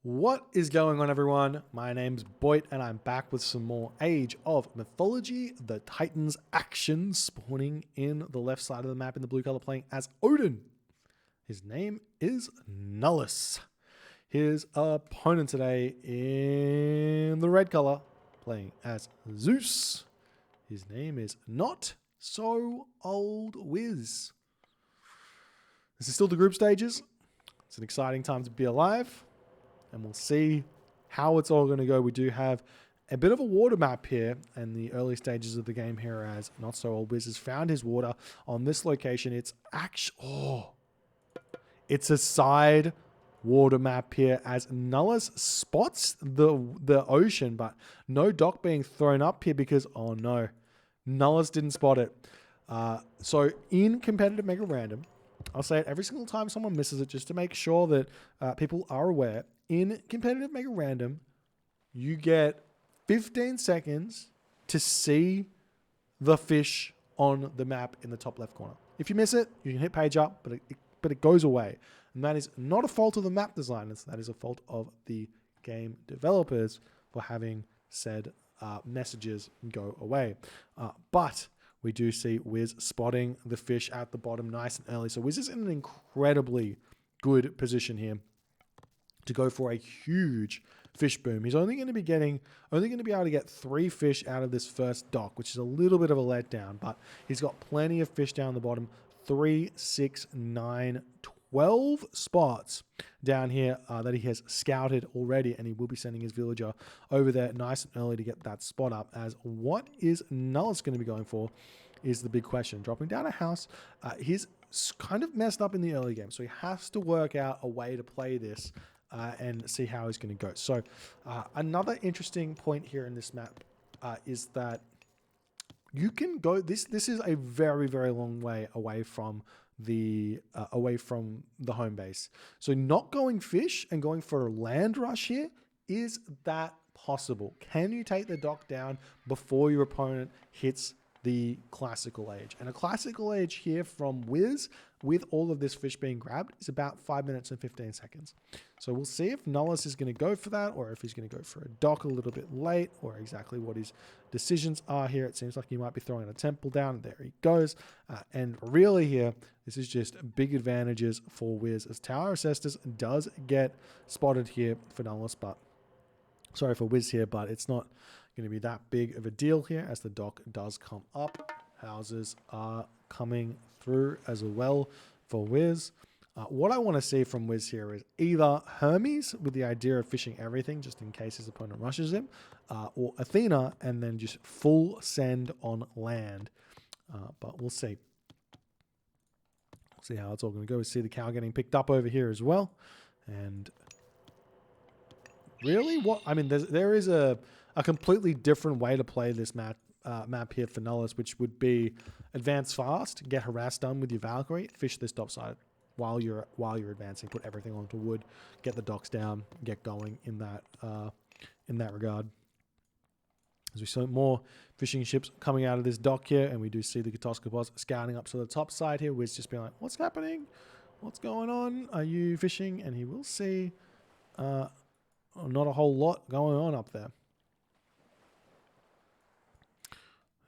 What is going on, everyone? My name's Boit, and I'm back with some more Age of Mythology, the Titans action, spawning in the left side of the map in the blue color, playing as Odin. His name is Nullus. His opponent today in the red color, playing as Zeus. His name is Not So Old Wiz. This is still the group stages. It's an exciting time to be alive. And we'll see how it's all going to go. We do have a bit of a water map here in the early stages of the game here, as Not So Old Wiz has found his water on this location. It's actually, it's a side water map here as Nullus spots the ocean, but no dock being thrown up here because, oh no, Nullus didn't spot it. So in competitive Mega Random, I'll say it every single time someone misses it, just to make sure that people are aware. In competitive Mega Random, you get 15 seconds to see the fish on the map in the top left corner. If you miss it, you can hit page up, but it goes away. And that is not a fault of the map designers. That is a fault of the game developers for having said messages go away. But we do see Wiz spotting the fish at the bottom nice and early. So Wiz is in an incredibly good position here to go for a huge fish boom. He's only going to be able to get 3 fish out of this first dock, which is a little bit of a letdown, but he's got plenty of fish down the bottom. 3, 6, 9, 12 spots down here that he has scouted already, and he will be sending his villager over there nice and early to get that spot up. As what is Nullus going to be going for is the big question. Dropping down a house, he's kind of messed up in the early game, so he has to work out a way to play this and see how he's going to go. So another interesting point here in this map is that you can go, this is a very, very long way away from the home base. So not going fish and going for a land rush here, is that possible? Can you take the dock down before your opponent hits the classical age? And a classical age here from Wiz, with all of this fish being grabbed, is about 5 minutes and 15 seconds. So we'll see if Nullus is going to go for that, or if he's going to go for a dock a little bit late, or exactly what his decisions are here. It seems like he might be throwing a temple down. There he goes. And really here, this is just big advantages for Wiz, as Tower of Cestus does get spotted here for Nullus, but sorry for Wiz here, but it's not going to be that big of a deal here as the dock does come up. Houses are coming through as well for Wiz. What I want to see from Wiz here is either Hermes with the idea of fishing everything just in case his opponent rushes him, or Athena and then just full send on land. But we'll see. See how it's all going to go. We see the cow getting picked up over here as well. And really, what I mean, there is a completely different way to play this map here for Nullus, which would be advance fast, get harass done with your Valkyrie, fish this top side while you're advancing, put everything onto wood, get the docks down, get going in that regard. As we saw more fishing ships coming out of this dock here, and we do see the Katoskopos scouting up to the top side here. Wiz just being like, "What's happening? What's going on? Are you fishing?" And he will see not a whole lot going on up there.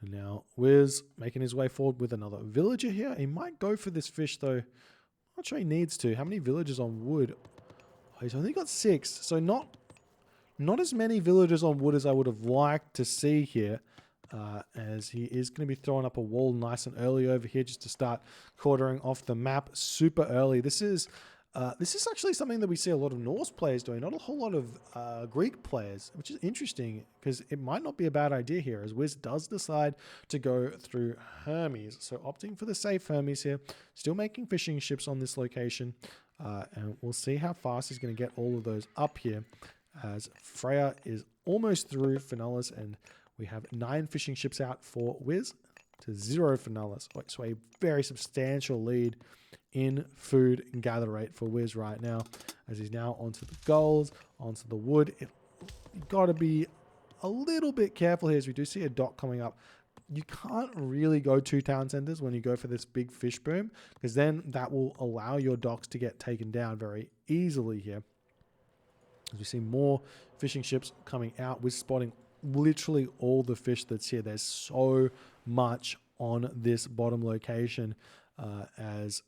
And now Wiz making his way forward with another villager here. He might go for this fish though. I'm not sure he needs to. How many villagers on wood? Oh, he's only got 6. So not as many villagers on wood as I would have liked to see here. As he is going to be throwing up a wall nice and early over here just to start quartering off the map super early. This is actually something that we see a lot of Norse players doing, not a whole lot of Greek players, which is interesting because it might not be a bad idea here, as Wiz does decide to go through Hermes. So opting for the safe Hermes here, still making fishing ships on this location, and we'll see how fast he's going to get all of those up here, as Freya is almost through for Nullus, and we have 9 fishing ships out for Wiz to 0 for Nullus. So a very substantial lead in food and gather rate for Wiz right now, as he's now onto the golds, onto the wood. You've got to be a little bit careful here, as we do see a dock coming up. You can't really go 2 town centers when you go for this big fish boom, because then that will allow your docks to get taken down very easily here. As we see more fishing ships coming out, we're spotting literally all the fish that's here. There's so much on this bottom location as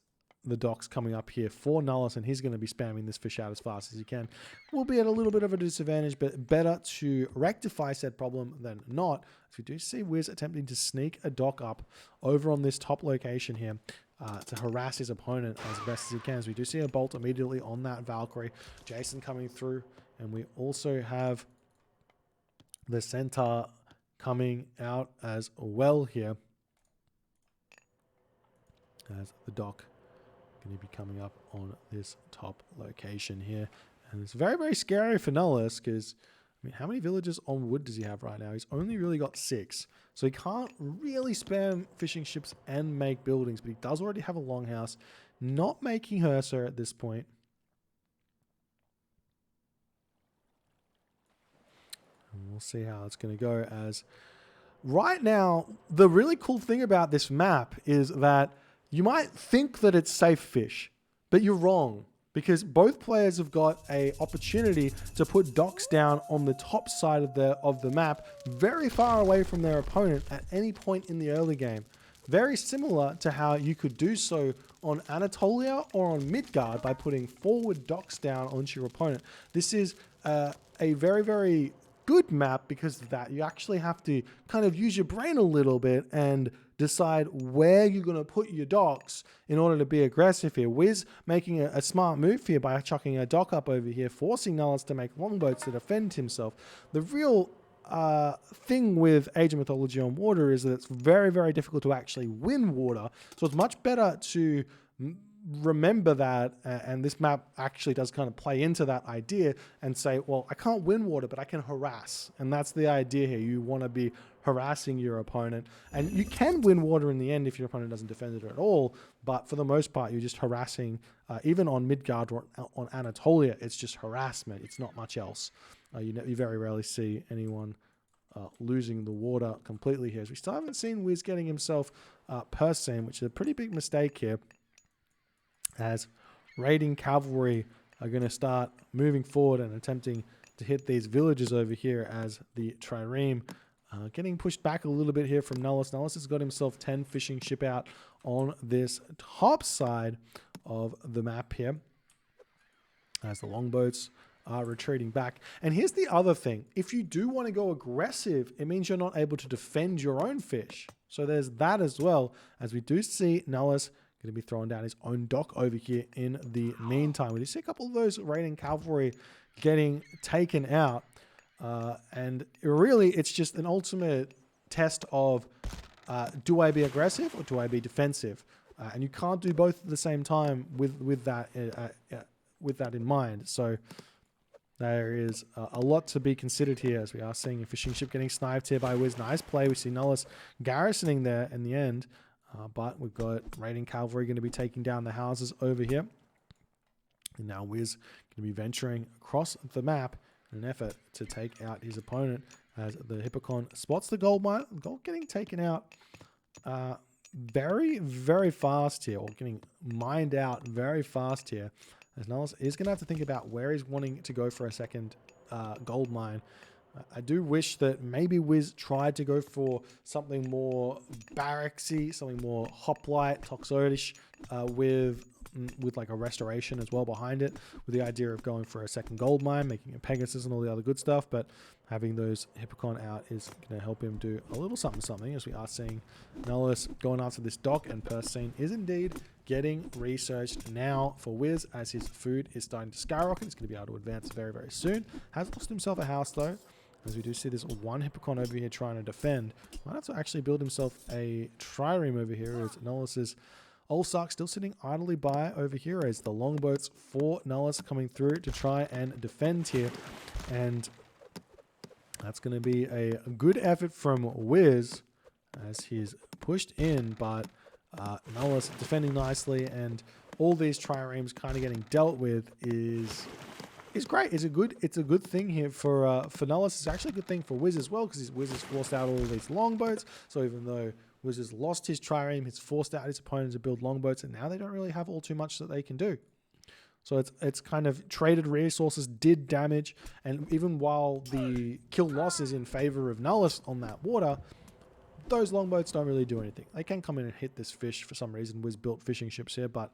the dock's coming up here for Nullus, and he's going to be spamming this fish out as fast as he can. We'll be at a little bit of a disadvantage, but better to rectify said problem than not. As we do see Wiz attempting to sneak a dock up over on this top location here to harass his opponent as best as he can. As we do see a bolt immediately on that Valkyrie. Jason coming through, and we also have the Centaur coming out as well here as the dock going to be coming up on this top location here. And it's very, very scary for Nullus because, I mean, how many villages on wood does he have right now? He's only really got 6. So he can't really spam fishing ships and make buildings, but he does already have a longhouse. Not making her so at this point. And we'll see how it's going to go as right now, the really cool thing about this map is that you might think that it's safe fish, but you're wrong because both players have got an opportunity to put docks down on the top side of the map very far away from their opponent at any point in the early game. Very similar to how you could do so on Anatolia or on Midgard by putting forward docks down onto your opponent. This is a very, very good map because of that. You actually have to kind of use your brain a little bit and decide where you're going to put your docks in order to be aggressive here. Wiz making a smart move here by chucking a dock up over here, forcing Nullus to make longboats to defend himself. The real thing with Age of Mythology on water is that it's very, very difficult to actually win water. So it's much better to remember that, and this map actually does kind of play into that idea and say, well, I can't win water, but I can harass. And that's the idea here. You want to be harassing your opponent, and you can win water in the end if your opponent doesn't defend it at all, but for the most part you're just harassing. Even on Midgard or on Anatolia, it's just harassment. It's not much else. You very rarely see anyone losing the water completely here. As we still haven't seen Wiz getting himself Persane, which is a pretty big mistake here, as raiding cavalry are going to start moving forward and attempting to hit these villages over here as the trireme getting pushed back a little bit here from Nullus. Nullus has got himself 10 fishing ship out on this top side of the map here as the longboats are retreating back. And here's the other thing. If you do want to go aggressive, it means you're not able to defend your own fish. So there's that as well, as we do see Nullus going to be throwing down his own dock over here in the meantime. We do see a couple of those raiding cavalry getting taken out. And really, it's just an ultimate test of do I be aggressive or do I be defensive? And you can't do both at the same time with that in mind. So there is a lot to be considered here, as we are seeing a fishing ship getting sniped here by Wiz. Nice play. We see Nullus garrisoning there in the end. But we've got raiding cavalry going to be taking down the houses over here. And now Wiz going to be venturing across the map in an effort to take out his opponent as the Hippocon spots the gold mine. Gold getting taken out very, very fast here, or getting mined out very fast here. As Nullus is going to have to think about where he's wanting to go for a second gold mine. I do wish that maybe Wiz tried to go for something more barracksy, something more hoplite, toxotish, with like a restoration as well behind it, with the idea of going for a second gold mine, making a Pegasus and all the other good stuff. But having those Hippocon out is going to help him do a little something, as we are seeing Nullus going after this dock, and Persane is indeed getting researched now for Wiz as his food is starting to skyrocket. He's going to be able to advance very, very soon. Has lost himself a house though, as we do see this one Hippocon over here trying to defend. Might have to actually build himself a trireme over here, as Nullus's Olsark still sitting idly by over here, as the longboats for Nullus coming through to try and defend here. And that's going to be a good effort from Wiz as he's pushed in, but Nullus defending nicely, and all these triremes kind of getting dealt with is great. It's a good thing here for Nullus. It's actually a good thing for Wiz as well, because Wiz has forced out all of these longboats. So even though Wiz has lost his trireme, he's forced out his opponent to build longboats, and now they don't really have all too much that they can do. So it's kind of traded resources, did damage, and even while the kill loss is in favor of Nullus on that water, those longboats don't really do anything. They can come in and hit this fish for some reason. Wiz built fishing ships here, but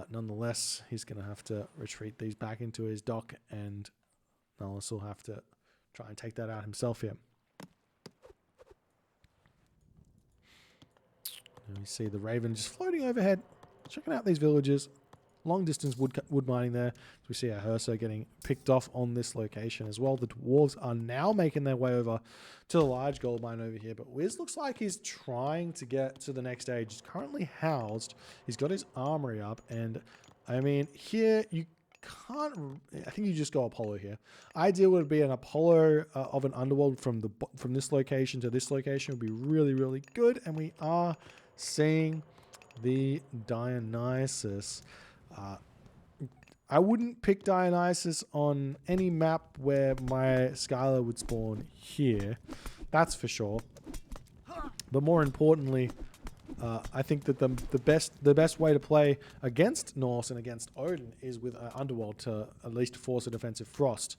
nonetheless, he's going to have to retreat these back into his dock, and Nullus will have to try and take that out himself here. And we see the Raven just floating overhead, checking out these villages. Long distance wood mining there. So we see our Herso getting picked off on this location as well. The dwarves are now making their way over to the large gold mine over here. But Wiz looks like he's trying to get to the next stage. He's currently housed. He's got his armory up. And I mean, here you can't... I think you just go Apollo here. Ideal would be an Apollo of an underworld from this location to this location would be really, really good. And we are seeing the Dionysus. I wouldn't pick Dionysus on any map where my Skylar would spawn here. That's for sure. But more importantly, I think that the best way to play against Norse and against Odin is with Underworld to at least force a defensive frost.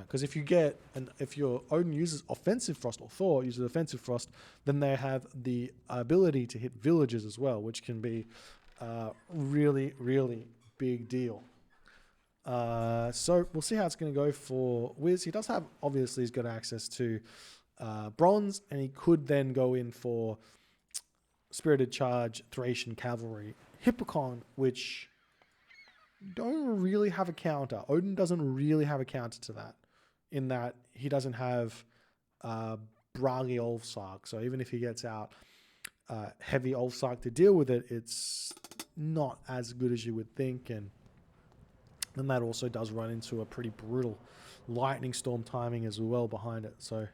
Because if your Odin uses offensive frost or Thor uses offensive frost, then they have the ability to hit villages as well, which can be really, really big deal. So we'll see how it's going to go for Wiz. He does have, obviously, he's got access to bronze, and he could then go in for Spirited Charge, Thracian Cavalry, Hippocon, which don't really have a counter. Odin doesn't really have a counter to that, in that he doesn't have Bragi Ulfsark. So even if he gets out heavy Ulfsark to deal with it, it's not as good as you would think, and then that also does run into a pretty brutal lightning storm timing as well behind it. So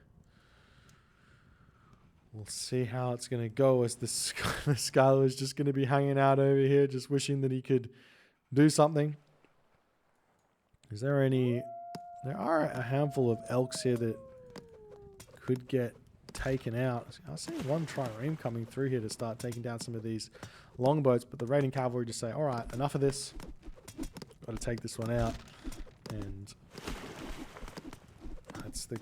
we'll see how it's going to go, as the Skylar is just going to be hanging out over here, just wishing that he could do something. There are a handful of elks here that could get taken out. I see one trireme coming through here to start taking down some of these longboats, but the raiding cavalry just say, all right, enough of this. Got to take this one out. And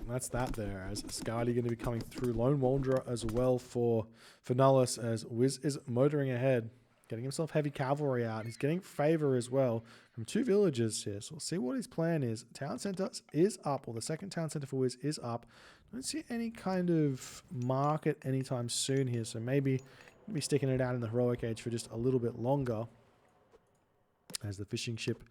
that's that there. As Skadi going to be coming through. Lone Wanderer as well for Nullus, as Wiz is motoring ahead, getting himself heavy cavalry out. He's getting favor as well from two villages here. So we'll see what his plan is. Town center is up, or the second town center for Wiz is up. Don't see any kind of market anytime soon here, so maybe we'll be sticking it out in the heroic age for just a little bit longer, as the fishing ship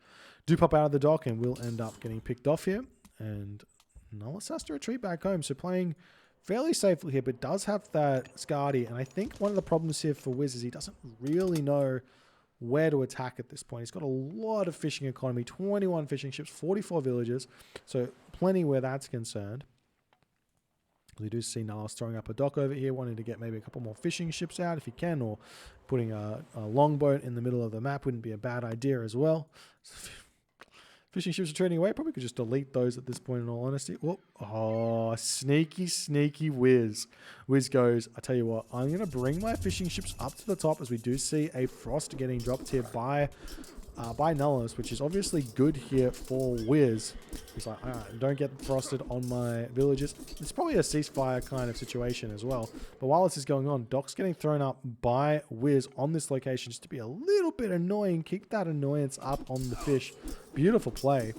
do pop out of the dock and will end up getting picked off here. And Nullus has to retreat back home, so playing fairly safely here, but does have that Skadi. And I think one of the problems here for Wiz is he doesn't really know where to attack at this point. He's got a lot of fishing economy, 21 fishing ships, 44 villages, so plenty where that's concerned. We do see Nullus throwing up a dock over here, wanting to get maybe a couple more fishing ships out if he can, or putting a longboat in the middle of the map wouldn't be a bad idea as well. Fishing ships are trading away. Probably could just delete those at this point, in all honesty. Whoop. Oh, sneaky, sneaky Wiz. Wiz goes, I tell you what, I'm going to bring my fishing ships up to the top, as we do see a frost getting dropped here by Nullus, which is obviously good here for Wiz. He's like, all right, don't get frosted on my villages. It's probably a ceasefire kind of situation as well. But while this is going on, Doc's getting thrown up by Wiz on this location just to be a little bit annoying. Keep that annoyance up on the fish. Beautiful play.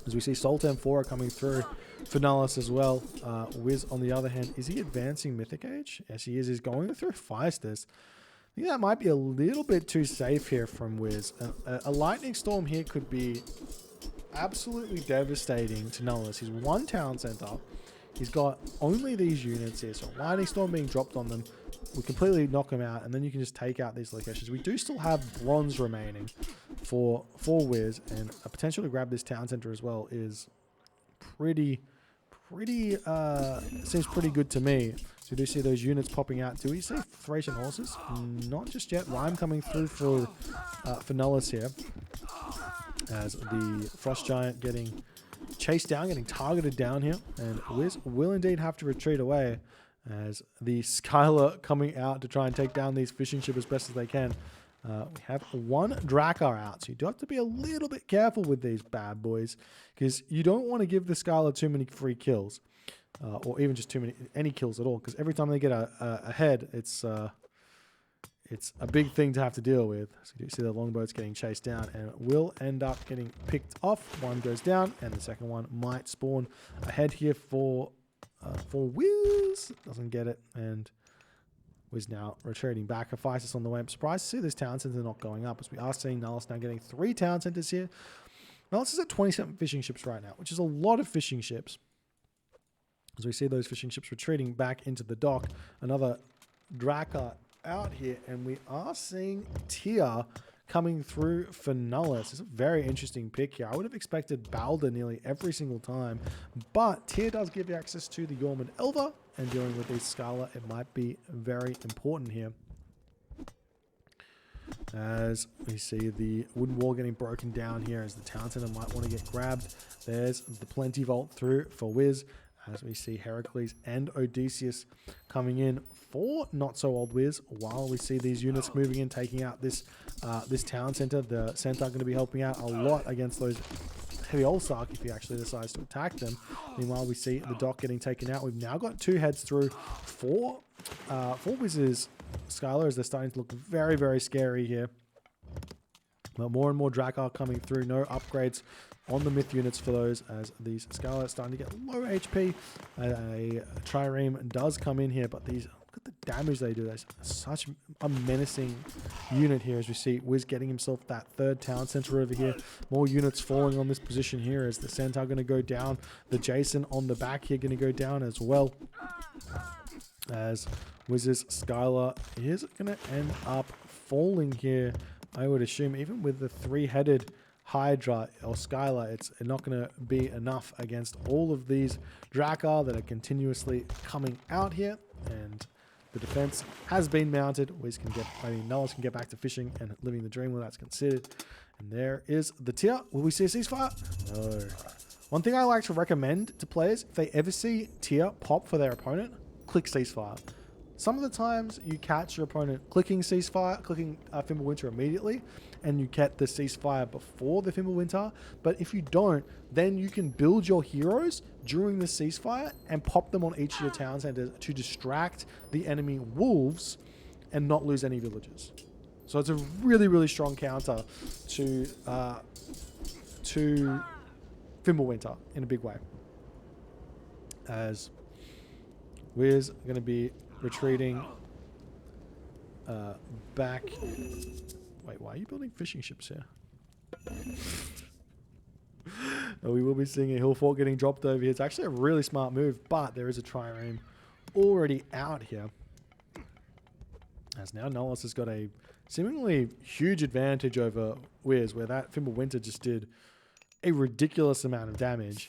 As we see Sultan 4 coming through for Nullus as well. Wiz, on the other hand, is he advancing Mythic Age? Yes, he is. He's going through Feisters. I think that might be a little bit too safe here from Wiz. A lightning storm here could be absolutely devastating to Nullus. He's one town center. He's got only these units here, so lightning storm being dropped on them will completely knock him out, and then you can just take out these locations. We do still have bronze remaining for Wiz, and a potential to grab this town center as well is seems pretty good to me. So you do see those units popping out. Do we see Thracian horses? Not just yet. Rhyme coming through for Nullus here, as the Frost Giant getting chased down, getting targeted down here, and Wiz will indeed have to retreat away, as the Skylar coming out to try and take down these fishing ships as best as they can. We have one Drakkar out, so you do have to be a little bit careful with these bad boys, because you don't want to give the Skylar too many free kills, or even just any kills at all, because every time they get a head, it's a big thing to have to deal with. So you do see the longboat's getting chased down, and it will end up getting picked off. One goes down, and the second one might spawn ahead here for Wiz. Doesn't get it, and Wiz now retreating back. Aphesis on the way. I'm surprised to see this town center not going up, as we are seeing Nullus now getting 3 town centers here. Nullus is at 27 fishing ships right now, which is a lot of fishing ships. As we see those fishing ships retreating back into the dock, another Drakkar out here, and we are seeing Tyr coming through for Nullus. It's a very interesting pick here. I would have expected Balder nearly every single time, but Tyr does give you access to the Yormund Elva, and dealing with these Scala, it might be very important here. As we see the wooden wall getting broken down here, as the town center might want to get grabbed. There's the plenty vault through for Wiz, as we see Heracles and Odysseus coming in for not so old Wiz, while we see these units moving in, taking out this town center. The centaur going to be helping out a lot against those heavy old Sark if he actually decides to attack them. Meanwhile, we see the dock getting taken out. We've now got 2 heads through for Wiz's Skylar, as they're starting to look very, very scary here. But more and more Drakkar coming through. No upgrades on the myth units for those, as these Skylar are starting to get low HP. A Trireme does come in here, but these, look at the damage they do. There's such a menacing unit here, as we see Wiz getting himself that 3rd town center over here. More units falling on this position here, as the Centaur going to go down. The Jason on the back here going to go down as well, as Wiz's Skylar is going to end up falling here. I would assume even with the 3-headed Hydra or Skylar, it's not going to be enough against all of these Drakkar that are continuously coming out here. And the defense has been mounted. Nullus can get back to fishing and living the dream where that's considered. And there is the Tyr. Will we see a ceasefire? No. One thing I like to recommend to players, if they ever see Tyr pop for their opponent, click ceasefire. Some of the times you catch your opponent clicking ceasefire, clicking Fimbulwinter immediately, and you get the ceasefire before the Fimbulwinter. But if you don't, then you can build your heroes during the ceasefire and pop them on each of your town centers to distract the enemy wolves and not lose any villagers. So it's a really, really strong counter to Fimbulwinter in a big way. As Wiz going to be retreating back. Wait, why are you building fishing ships here? We will be seeing a hill fort getting dropped over here. It's actually a really smart move, but there is a trireme already out here. As now Nullus has got a seemingly huge advantage over Wiz, where that Fimbulwinter just did a ridiculous amount of damage.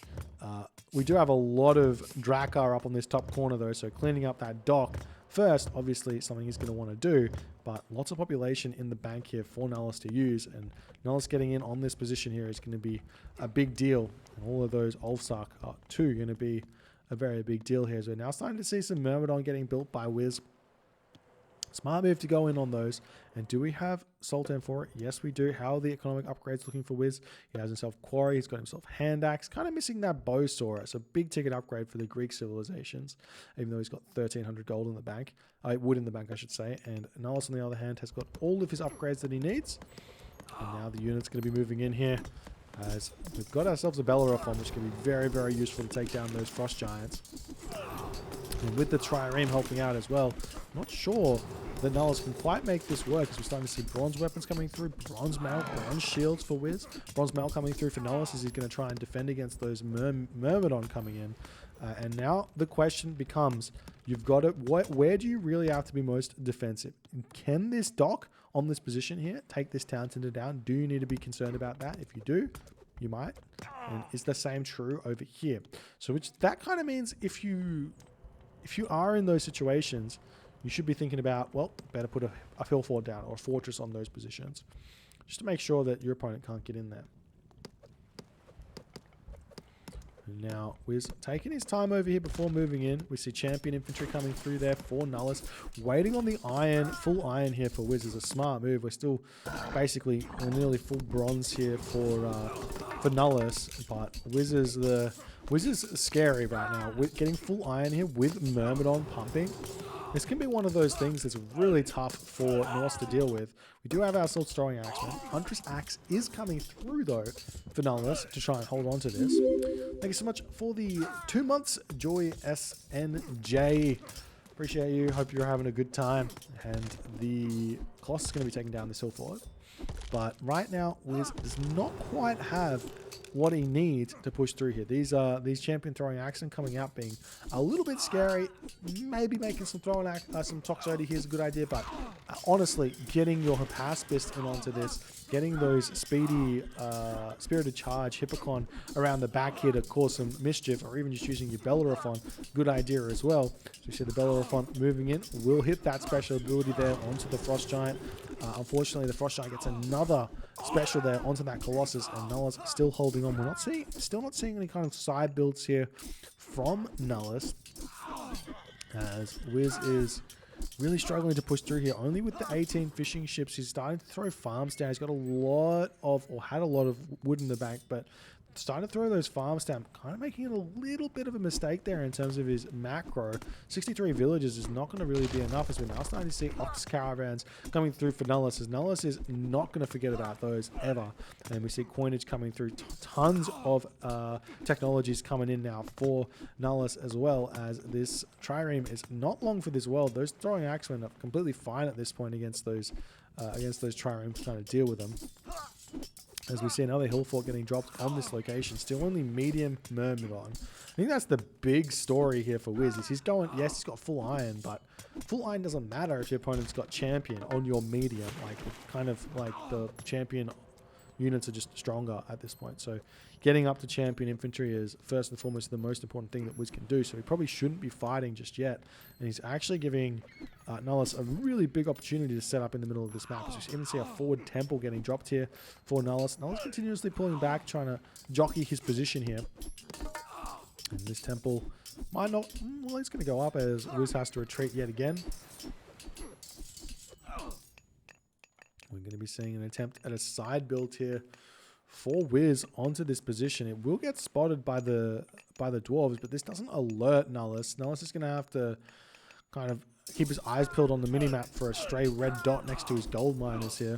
We do have a lot of Drakkar up on this top corner though, so cleaning up that dock first, obviously something he's going to want to do, but lots of population in the bank here for Nullus to use, and Nullus getting in on this position here is going to be a big deal, and all of those Ulfsark are too going to be a very big deal here. So we're now starting to see some Myrmidon getting built by Wiz. Smart move to go in on those. And do we have Sultan for it? Yes, we do. How are the economic upgrades looking for Wiz? He has himself Quarry. He's got himself Hand Axe. Kind of missing that Bow Saw. It's a big ticket upgrade for the Greek civilizations, even though he's got 1,300 gold in the bank. Wood in the bank, I should say. And Nullus, on the other hand, has got all of his upgrades that he needs. And now the unit's going to be moving in here, as we've got ourselves a Bellerophon, which can be very, very useful to take down those Frost Giants. And with the Trireme helping out as well, I'm not sure that Nullus can quite make this work, as we're starting to see bronze weapons coming through, bronze mail, bronze shields for Wiz, bronze mail coming through for Nullus, as he's going to try and defend against those Myrmidon coming in. And now the question becomes, you've got it. Where do you really have to be most defensive? Can this dock on this position here take this town center down? Do you need to be concerned about that? If you do, you might. And is the same true over here? So that kind of means if you are in those situations, you should be thinking about, well, better put a hill fort down or a fortress on those positions, just to make sure that your opponent can't get in there. Now, Wiz taking his time over here before moving in. We see champion infantry coming through there for Nullus. Waiting on the iron, full iron here for Wiz is a smart move. We're still basically nearly full bronze here for Nullus, but Wiz is scary right now. With getting full iron here with Myrmidon pumping. This can be one of those things that's really tough for Norse to deal with. We do have our sword-throwing axeman. Huntress Axe is coming through, though, for Nullus to try and hold on to this. Thank you so much for the 2 months, Joy SNJ. Appreciate you. Hope you're having a good time. And the Colossus is going to be taking down this hill fort. But right now, Wiz does not quite have what he needs to push through here. These champion throwing axes coming out being a little bit scary. Maybe making some some Toxote here is a good idea, but honestly, getting your Hypaspist in onto this, getting those speedy Spirited Charge Hippocon around the back here to cause some mischief, or even just using your Bellerophon, good idea as well. So you see the Bellerophon moving in, will hit that special ability there onto the Frost Giant. Unfortunately, the Frost Giant gets another special there onto that Colossus, and Nullus still holding on. We're still not seeing any kind of side builds here from Nullus, as Wiz is really struggling to push through here. Only with the 18 fishing ships, he's starting to throw farms down. He's got a lot of, or had a lot of wood in the bank, but starting to throw those farms down, kind of making it a little bit of a mistake there in terms of his macro. 63 villages is not going to really be enough, as we're now starting to see ox caravans coming through for Nullus, as Nullus is not going to forget about those ever. And we see coinage coming through, tons of technologies coming in now for Nullus, as well as this trireme is not long for this world. Those throwing axemen are completely fine at this point against those triremes, trying to deal with them. As we see another hill fort getting dropped on this location. Still only medium Myrmidon. I think that's the big story here for Wiz. Is he's going, yes, he's got full iron, but full iron doesn't matter if your opponent's got champion on your medium. Like, kind of like the champion units are just stronger at this point. So getting up to champion infantry is first and foremost the most important thing that Wiz can do. So he probably shouldn't be fighting just yet. And he's actually giving Nullus a really big opportunity to set up in the middle of this map. So you even see a forward temple getting dropped here for Nullus. Nullus continuously pulling back, trying to jockey his position here. And this temple might not, well, it's going to go up as Wiz has to retreat yet again. We're going to be seeing an attempt at a side build here for Wiz onto this position. It will get spotted by the dwarves, but this doesn't alert Nullus. Nullus is going to have to kind of keep his eyes peeled on the minimap for a stray red dot next to his gold miners here.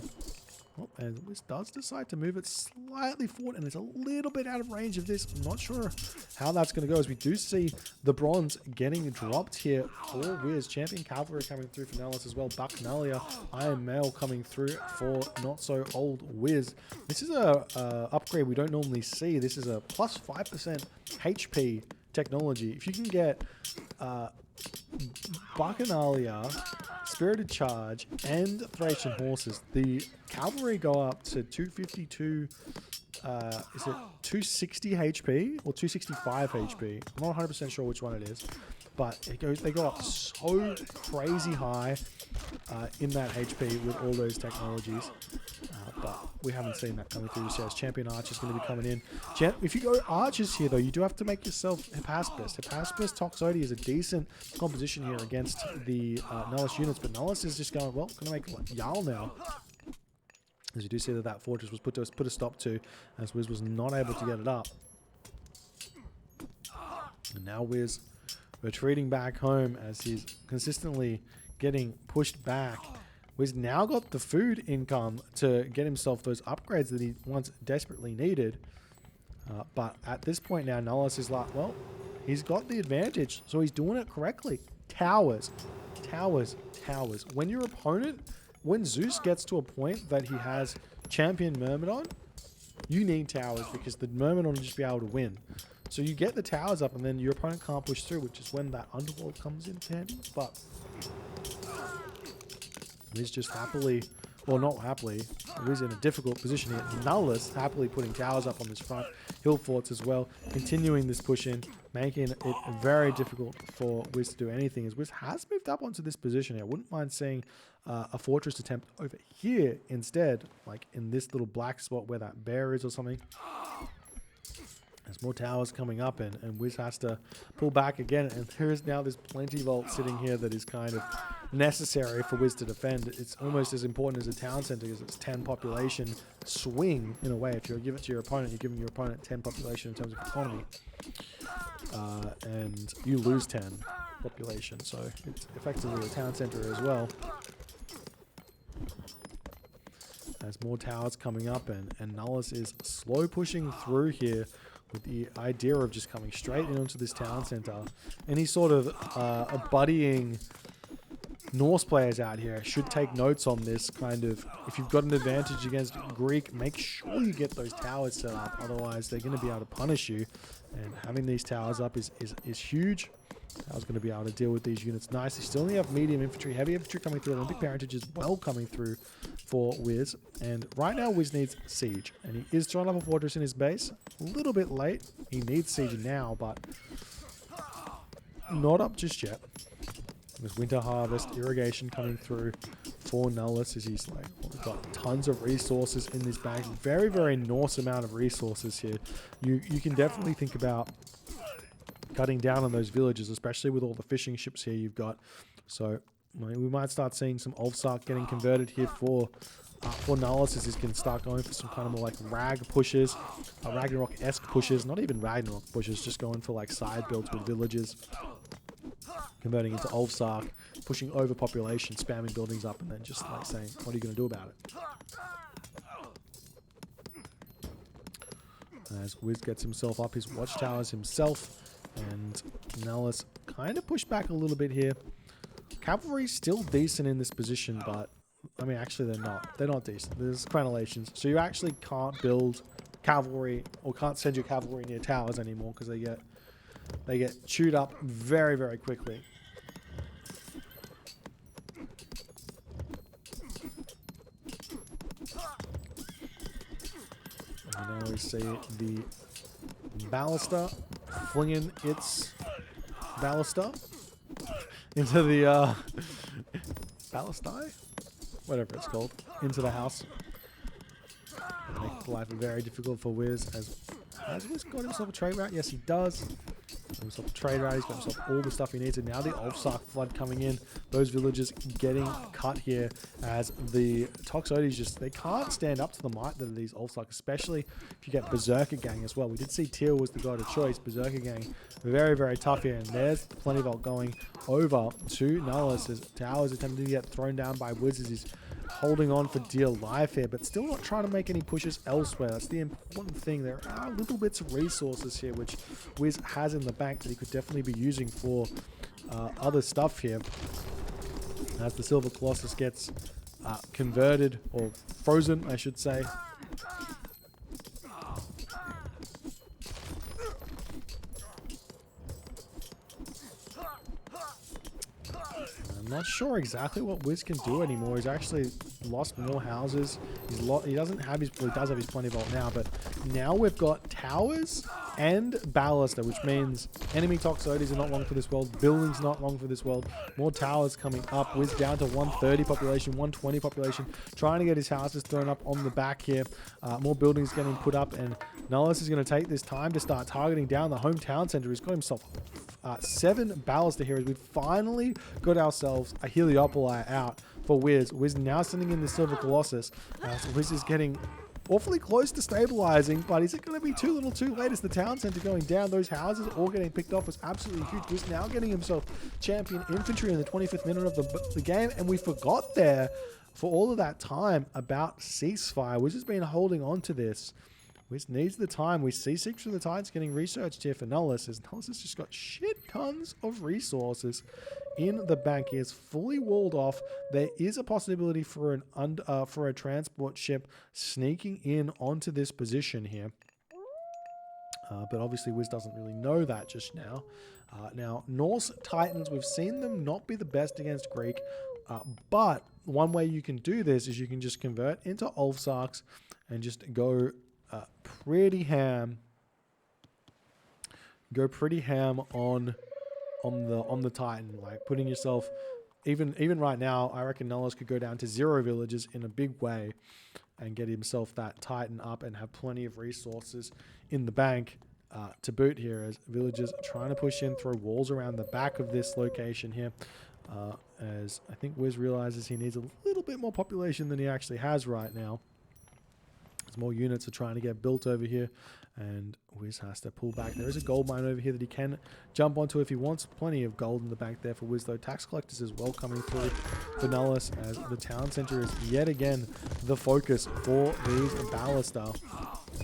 Oh, and Wiz does decide to move it slightly forward, and it's a little bit out of range of this. I'm not sure how that's going to go, as we do see the bronze getting dropped here for Wiz. Champion Cavalry coming through for Nullus as well. Bucknalia, Iron Mail coming through for not so old Wiz. This is a upgrade we don't normally see. This is a plus 5% HP technology. If you can get Bacchanalia, Spirited Charge, and Thracian Horses, the cavalry go up to 252, is it 260 HP or 265 HP? I'm not 100% sure which one it is, but they go up so crazy high in that HP with all those technologies. But we haven't seen that coming through. So Champion Archer is going to be coming in. If you go Archers here, though, you do have to make yourself Hypaspist. Hypaspist Toxote is a decent composition here against the Nullus units, but Nullus is just going, well, going to make Jarl now. As you do see that fortress was put a stop to, as Wiz was not able to get it up. And now Wiz retreating back home as he's consistently getting pushed back. Wiz now got the food income to get himself those upgrades that he once desperately needed. But at this point now, Nullus is like, well, he's got the advantage, so he's doing it correctly. Towers, towers, towers. When your opponent, when Zeus gets to a point that he has champion Myrmidon, you need towers, because the Myrmidon will just be able to win. So you get the towers up, and then your opponent can't push through, which is when that underworld comes in handy. But Wiz just happily, well, not happily, Wiz in a difficult position here. Nullus happily putting towers up on this front, hill forts as well, continuing this push in, making it very difficult for Wiz to do anything, as Wiz has moved up onto this position here. I wouldn't mind seeing a fortress attempt over here instead, like in this little black spot where that bear is or something. As More towers coming up, and Wiz has to pull back again. And there's plenty vault sitting here that is kind of necessary for Wiz to defend. It's almost as important as a town center because it's 10 population swing in a way. If you give it to your opponent, you're giving your opponent 10 population in terms of economy. And you lose 10 population, so it's effectively a town center as well. As more towers coming up, and Nullus is slow pushing through here with the idea of just coming straight into this town center. Any sort of buddying Norse players out here should take notes on this kind of, if you've got an advantage against Greek, make sure you get those towers set up, otherwise they're going to be able to punish you. And having these towers up is huge. I was going to be able to deal with these units nicely. Still only have medium infantry, heavy infantry coming through, Olympic parentage as well coming through for Wiz. And right now Wiz needs siege, and he is throwing up a fortress in his base. A little bit late. He needs siege now, but not up just yet. There's winter harvest, irrigation coming through for Nullus as he's like, well, we've got tons of resources in this bank. Very, very Norse amount of resources here. You can definitely think about cutting down on those villages, especially with all the fishing ships here you've got. So we might start seeing some Ulfsark getting converted here for Nullus as he can start going for some kind of more like rag pushes, Ragnarok-esque pushes, not even Ragnarok pushes, just going for like side builds with villages, converting into Ulfsark, pushing over population, spamming buildings up, and then just like saying, what are you going to do about it? As Wiz gets himself up his watchtowers himself, and Nullus kind of pushed back a little bit here. Cavalry's still decent in this position, but I mean, actually they're not. They're not decent. There's crenellations. So you actually can't build cavalry, or can't send your cavalry near towers anymore because they get chewed up very, very quickly. And now we see the ballista flinging its ballista into the ballistae, whatever it's called, into the house. Make life very difficult for Wiz. Has Wiz got himself a trade route? Yes, he does. Got himself a trade route. He's got himself all the stuff he needs. And now the Ulfsark flood coming in. Those villagers getting cut here as the Toxotes just, they can't stand up to the might that are these Ulfsark, especially if you get Berserker Gang as well. We did see Teal was the god of choice. Berserker Gang, very, very tough here. And there's plenty of going over to Nullus as Towers attempting to get thrown down by Wiz as he's holding on for dear life here, but still not trying to make any pushes elsewhere. That's the important thing. There are little bits of resources here which Wiz has in the bank that he could definitely be using for other stuff here. As the Silver Colossus gets converted, or frozen, I should say. I'm not sure exactly what Wiz can do anymore. He's actually lost more houses. He doesn't have his, well, he does have his plenty vault now, but now we've got towers and ballista, which means enemy Toxotes are not long for this world. Buildings not long for this world. More towers coming up. Wiz down to 130 population, 120 population, trying to get his houses thrown up on the back here. More buildings getting put up, and Nullus is going to take this time to start targeting down the hometown center. He's got himself 7 ballista here as we finally got ourselves a Heliopoli out for Wiz. Wiz now sending in the Silver Colossus. So Wiz is getting awfully close to stabilizing, but is it going to be too little too late as the town center going down? Those houses all getting picked off was absolutely huge. Wiz now getting himself champion infantry in the 25th minute of the game, and we forgot there for all of that time about ceasefire. Wiz has been holding on to this. Wiz needs the time. We see Six of the Tides getting researched here for Nullus, as Nullus has just got shit tons of resources in the bank. He is fully walled off. There is a possibility for a transport ship sneaking in onto this position here. But obviously Wiz doesn't really know that just now. Now, Norse Titans, we've seen them not be the best against Greek, but one way you can do this is you can just convert into Ulfsarks and just go pretty ham. Go pretty ham on the Titan, like putting yourself, even right now, I reckon Nullus could go down to 0 villages in a big way and get himself that Titan up and have plenty of resources in the bank to boot here, as villagers trying to push in, throw walls around the back of this location here. As I think Wiz realizes he needs a little bit more population than he actually has right now. As more units are trying to get built over here, and Wiz has to pull back. There is a gold mine over here that he can jump onto if he wants. Plenty of gold in the back there for Wiz, though. Tax collectors as well coming through for Nullus, as the town center is yet again the focus for these ballista.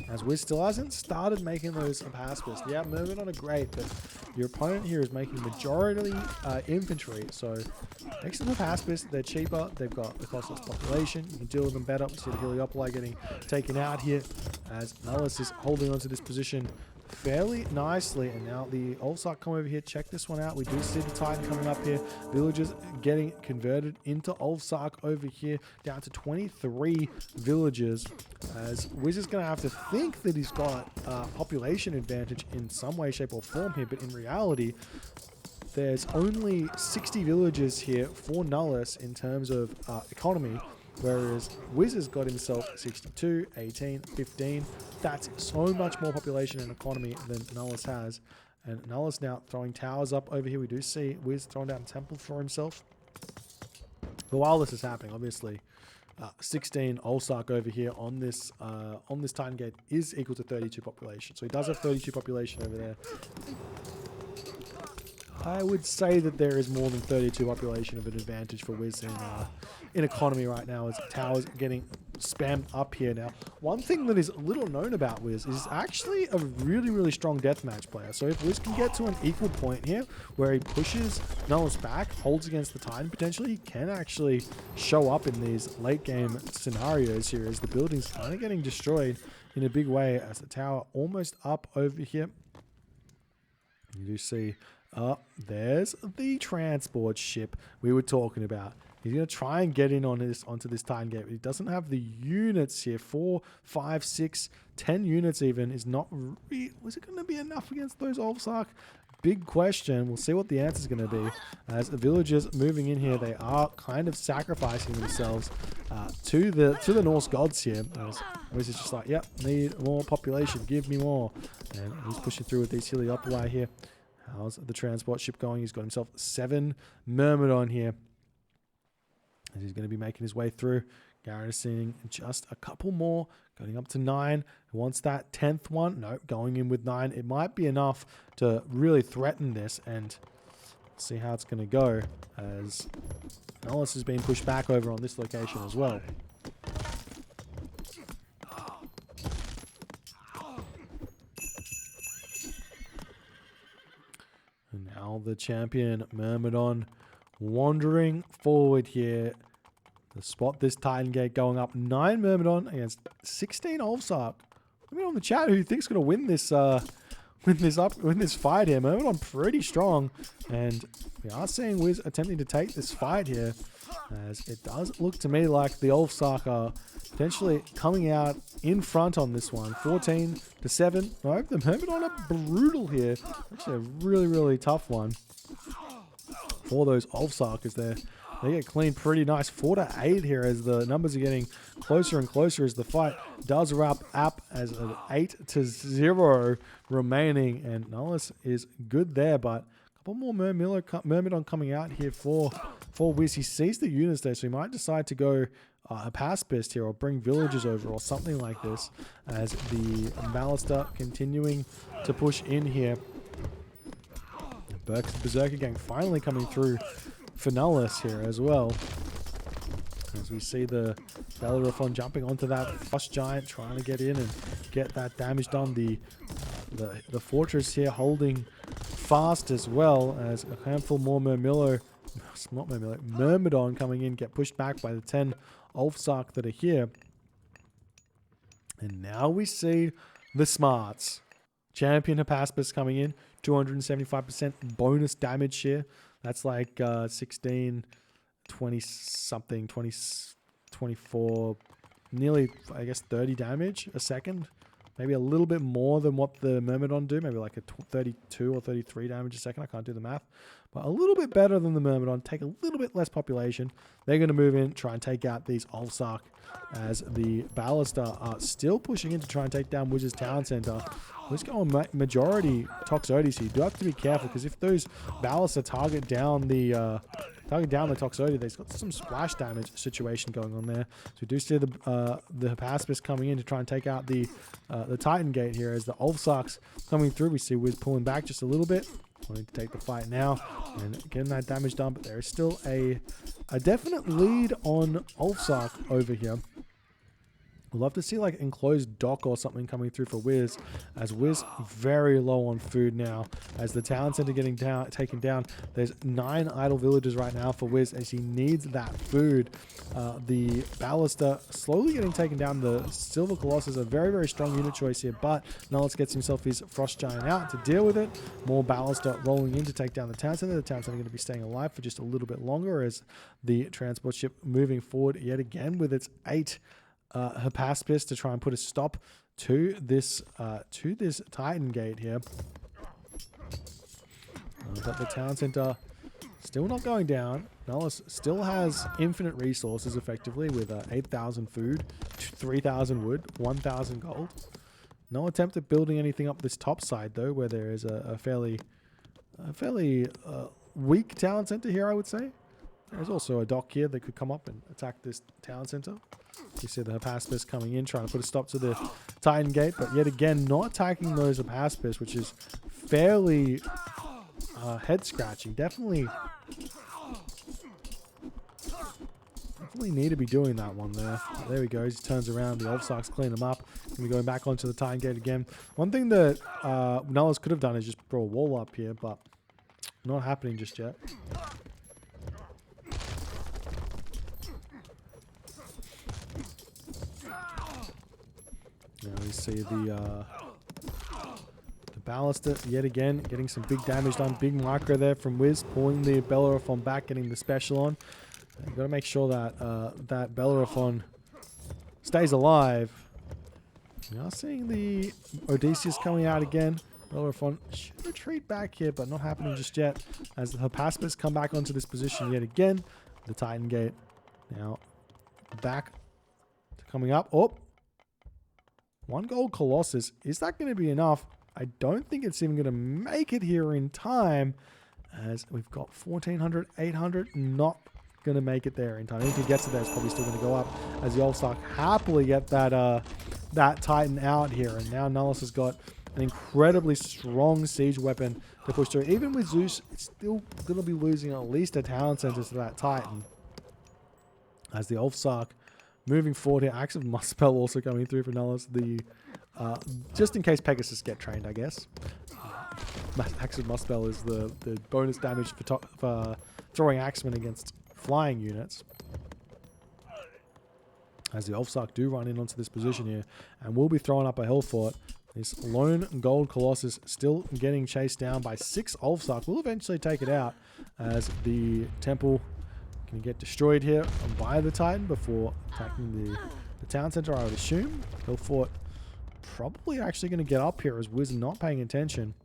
As Wiz still hasn't started making those Apaspis. Yeah, moving on a great, but your opponent here is making majority infantry, so makes them Apaspis. They're cheaper, they've got the costless population, you can deal with them better. We see the Heliopoli getting taken out here, as Nullus is holding onto this position fairly nicely. And now the Ulfsark come over here. Check this one out. We do see the Titan coming up here. Villagers getting converted into Ulfsark over here, down to 23 villagers, as Wiz is going to have to think that he's got population advantage in some way, shape or form here, but in reality there's only 60 villagers here for Nullus in terms of economy, whereas Wiz has got himself 62, 18, 15. That's so much more population and economy than Nullus has. And Nullus now throwing towers up over here. We do see Wiz throwing down a temple for himself. But while this is happening, obviously, 16 Ulfsark over here on this Titan Gate is equal to 32 population. So he does have 32 population over there. I would say that there is more than 32 population of an advantage for Wiz in economy right now, as towers getting spammed up here now. One thing that is little known about Wiz is actually a really, really strong deathmatch player. So if Wiz can get to an equal point here where he pushes Nullus back, holds against the Titan, potentially he can actually show up in these late game scenarios here, as the building's kind of getting destroyed in a big way, as the tower almost up over here. You do see there's the transport ship we were talking about. He's going to try and get in on onto this Titan Gate. He doesn't have the units here. 4, 5, 6, 10 units even is not was it going to be enough against those Ulfsark? Big question. We'll see what the answer is going to be. As the villagers moving in here, they are kind of sacrificing themselves to the Norse gods here. As Wiz is just like, yep, need more population. Give me more. And he's pushing through with these Heliopoli here. How's the transport ship going? He's got himself 7 Myrmidon here, as he's going to be making his way through, garrisoning just a couple more, going up to 9. He wants that 10th one. Nope, going in with 9. It might be enough to really threaten this, and see how it's going to go, as Nullus has been pushed back over on this location as well. And now the champion Myrmidon wandering forward here to spot this Titan Gate going up. 9 Myrmidon against 16 Ulfsark. Let me know in the chat who you think's gonna win this win this fight here. Myrmidon pretty strong, and we are seeing Wiz attempting to take this fight here, as it does look to me like the Ulfsark are potentially coming out in front on this one. 14-7. No, the Myrmidon are brutal here. Actually a really, really tough one for those Ulfsark, as they get cleaned pretty nice. 4-8 here, as the numbers are getting closer and closer as the fight does wrap up, as an 8-0 remaining, and Nullus is good there, but a couple more Myrmidon coming out here for Wiz. He sees the units there, so he might decide to go a pacifist here, or bring villagers over or something like this, as the Ballista continuing to push in here. Berserker Gang finally coming through for Nullus here as well, as we see the Bellerophon jumping onto that Frost Giant, trying to get in and get that damage done. The fortress here holding fast as well, as a handful more Myrmidon coming in, get pushed back by the 10 Ulfsark that are here. And now we see the smarts. Champion Hypaspis coming in, 275% bonus damage here. That's like 16, 20 something, 20, 24, nearly, I guess, 30 damage a second Maybe a little bit more than what the Myrmidon do. Maybe like a 32 or 33 damage a second. I can't do the math. But a little bit better than the Myrmidon. Take a little bit less population. They're going to move in, try and take out these Ulfsark, as the Ballista are still pushing in to try and take down Wizard's Town Center. Let's go on majority Toxotes here. You do have to be careful, because if those Ballista target down the Toxotes, they've got some splash damage situation going on there. So we do see the Hypaspis coming in to try and take out the Titan Gate here, as the Ulfsarks coming through. We see Wiz pulling back just a little bit, wanting to take the fight now and getting that damage done, but there is still a definite lead on Ulfsark over here. We'd love to see like enclosed dock or something coming through for Wiz, as Wiz very low on food now, as the town center getting taken down. There's 9 idle villagers right now for Wiz, as he needs that food. The Ballista slowly getting taken down. The Silver Colossus, a very, very strong unit choice here, but Nullus gets himself his Frost Giant out to deal with it. More Ballista rolling in to take down the town center. The town center going to be staying alive for just a little bit longer, as the transport ship moving forward yet again with its 8 Hypaspis to try and put a stop to this Titan Gate here. But the town center still not going down. Nullus still has infinite resources effectively, with 8,000 food, 3,000 wood, 1,000 gold. No attempt at building anything up this top side though, where there is a fairly weak town center here, I would say. There's also a dock here that could come up and attack this town center. You see the Hypaspis coming in, trying to put a stop to the Titan Gate, but yet again, not attacking those Hypaspis, which is fairly head-scratching. Definitely need to be doing that one there. There we go. He turns around. The Ulfsarks clean him up. And we're going back onto the Titan Gate again. One thing that Nullus could have done is just throw a wall up here, but not happening just yet. Now we see the Ballista yet again getting some big damage done. Big micro there from Wiz, pulling the Bellerophon back, getting the special on. You've got to make sure that that Bellerophon stays alive. We are seeing the Odysseus coming out again. Bellerophon should retreat back here, but not happening just yet, as the Hypaspis come back onto this position yet again. The Titan Gate now back to coming up. Oh! 1 gold Colossus. Is that going to be enough? I don't think it's even going to make it here in time, as we've got 1,400, 800. Not going to make it there in time. If he gets it there, it's probably still going to go up, as the Ulfsark happily get that Titan out here. And now Nullus has got an incredibly strong siege weapon to push through. Even with Zeus, it's still going to be losing at least a town center to that Titan, as the Ulfsark moving forward here. Axe of Muspel also coming through for Nullus. Just in case Pegasus get trained, I guess. Axe of Muspel is the bonus damage for throwing axemen against flying units. As the Ulfsark do run in onto this position here, and will be throwing up a hill fort. This lone gold Colossus still getting chased down by 6 Ulfsark. Will eventually take it out, as the temple can get destroyed here by the Titan before attacking the town center, I would assume. Hill fort probably actually going to get up here, as Wiz not paying attention.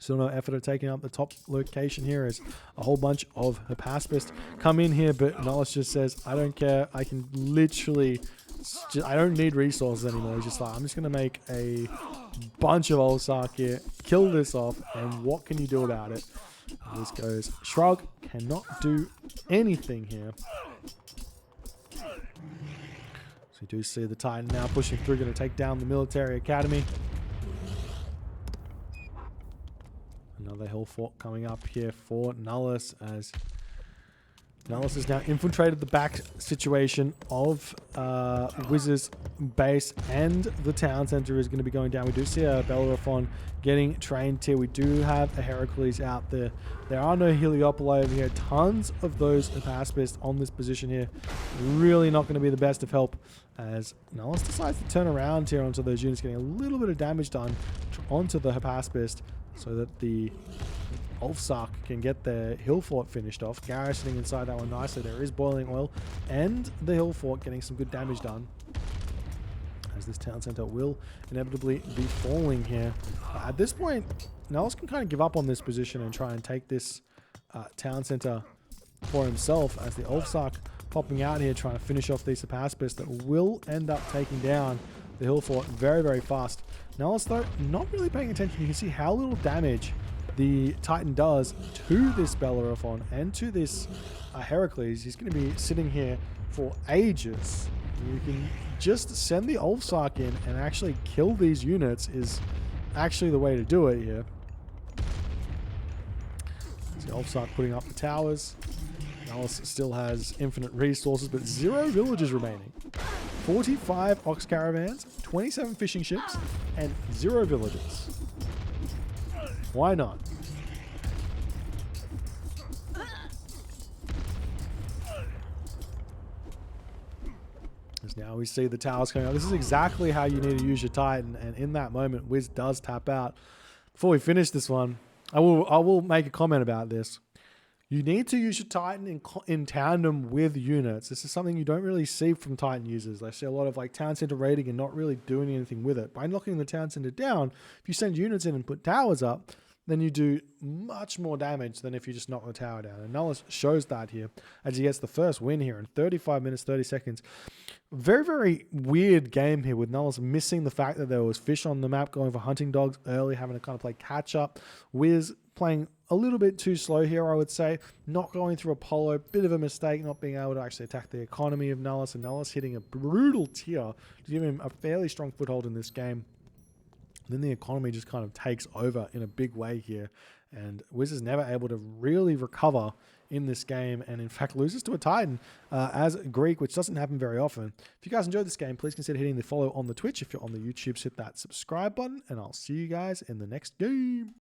Still no effort at taking up the top location here, as a whole bunch of Hypaspis come in here, but Nullus just says, I don't care, I can literally, I don't need resources anymore. He's just like, I'm just going to make a bunch of Ulfsark here, kill this off, and what can you do about it? And this goes, shrug, cannot do anything here. So you do see the Titan now pushing through, going to take down the military academy. Another hill fort coming up here for Nullus, as Nullus has now infiltrated the back situation of Wiz's base, and the town center is going to be going down. We do see a Bellerophon getting trained here. We do have a Heracles out there. There are no Heliopoli over here. Tons of those Hypaspis on this position here. Really not going to be the best of help, as Nullus decides to turn around here onto those units, getting a little bit of damage done onto the Hypaspis, so that the Ulfsark can get their hill fort finished off, garrisoning inside that one nicely. There is boiling oil, and the hill fort getting some good damage done, as this town center will inevitably be falling here. At this point, Nullus can kind of give up on this position and try and take this town center for himself, as the Ulfsark popping out here trying to finish off these Hypaspis that will end up taking down the hill fort very, very fast. Nullus, though, not really paying attention. You can see how little damage the Titan does to this Bellerophon and to this Heracles. He's going to be sitting here for ages. You can just send the Ulfsark in and actually kill these units is actually the way to do it here. The Ulfsark putting up the towers. Nullus still has infinite resources, but 0 villages remaining. 45 ox caravans, 27 fishing ships, and 0 villages. Why not? As now we see the towers coming up. This is exactly how you need to use your Titan, and in that moment, Wiz does tap out. Before we finish this one, I will make a comment about this. You need to use your Titan in tandem with units. This is something you don't really see from Titan users. I see a lot of like town center raiding and not really doing anything with it. By knocking the town center down, if you send units in and put towers up, then you do much more damage than if you just knock the tower down. And Nullus shows that here as he gets the first win here in 35 minutes, 30 seconds. Very, very weird game here with Nullus missing the fact that there was fish on the map, going for hunting dogs early, having to kind of play catch up. Wiz playing a little bit too slow here, I would say. Not going through Apollo, bit of a mistake, not being able to actually attack the economy of Nullus, and Nullus hitting a brutal tier to give him a fairly strong foothold in this game. Then the economy just kind of takes over in a big way here, and Wiz is never able to really recover in this game, and in fact loses to a Titan as Greek, which doesn't happen very often. If you guys enjoyed this game, please consider hitting the follow on the Twitch. If you're on the YouTube, hit that subscribe button, and I'll see you guys in the next game.